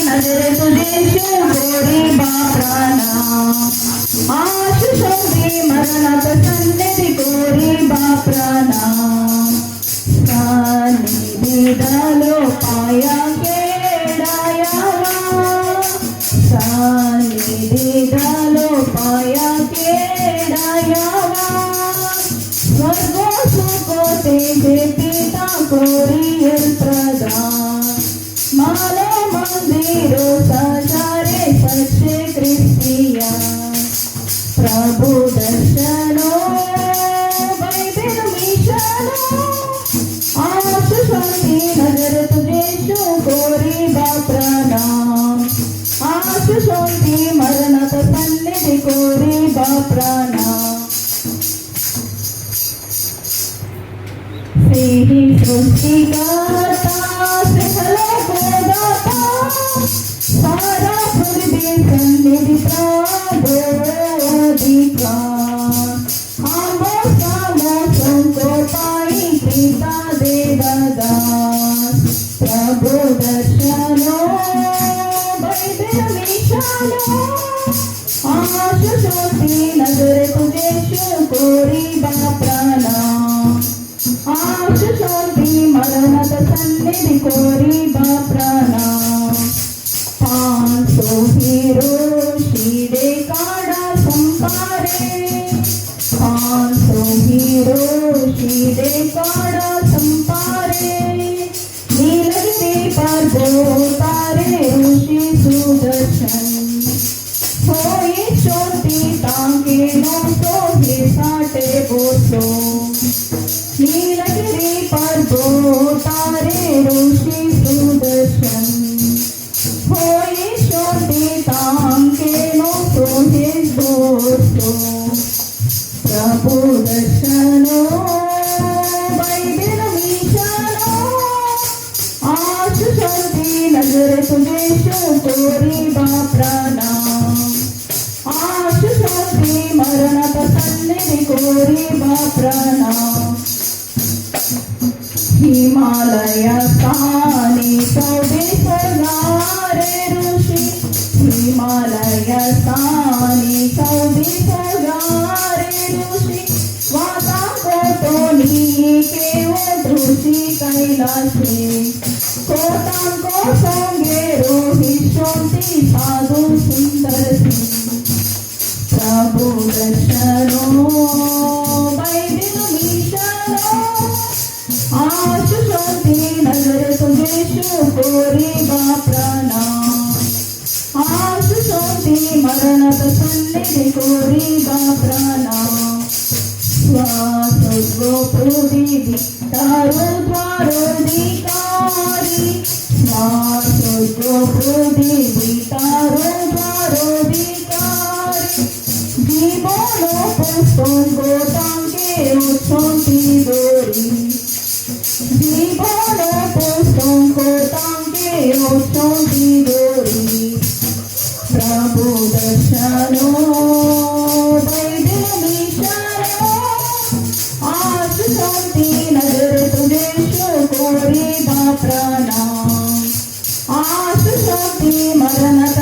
नजर तुझे गोरी बापराना आशुषोगी मरणात सन्निधी गोरी बापराना सानिधिदालो पाया केडायावा सानिधिदालो पाया केडायावा स्वर्गो सुखो तेजे पिता कोरियल प्रदान माले मंदिरो सजारे सच्चे क्रिस्टियन प्रभु दर्शनो बाइबल मिशनो आशु शांति नजर तुझे गोरी बापराना आशु शांति मरणत सन्निधि गोरी बापराना ही सृष्टिकर्ता सृखले को दाता सारा पृथ्वी सन्निधि प्राबोधिकार आमो सामो संको पाई पिता देवदास प्रभु दर्शनो बाइबल मिशनो आशु शांति नजर तुझे गोरी बापराना आशु शांति मरणत सन्निधि गोरी बापराना 500 हीरो शीरे काड़ा संपारे 500 हीरो शीरे काड़ा संपारे नीलगिरी पर्वो तारे ऋषि सुदर्शन होई शांति तांके 900 हे साटे बोसो नीलगिरी पर्वो तारे ऋषि सुदर्शन होई शांति तांके 900 हे बोसो प्रभु दर्शनो बाइबल मिशनो आशु शांति नजर तुझे गोरी बापराना आशु शांति मरणत सन्निधि गोरी बापराना हिमालय स्थानी सौदे सगारे ऋषि हिमालय स्थानी सौदे सगारे ऋषि वाता को नीके वो ऋषि कैलाशे कोटांको संगे रोहित शांति साधु सुंदर प्रभु दर्शनो बाइबल मिशनो आशु शांति नजर तुझे गोरी बापराना आशु शांति मरणत सन्निधि गोरी बापराना स्वर्गो पृथ्वी तारो द्वारोधिकारी स्वर्गो पृथ्वी तारो द्वारोधिकारी जीवनो पुष्पंगो तांके शांति गोरी जीवन पुष्पंको तांके शांति गोरी प्रभु दर्शनो बाइबल मिशनो आशु शांति नजर तुझे गोरी बापराना आशु शांति मरणत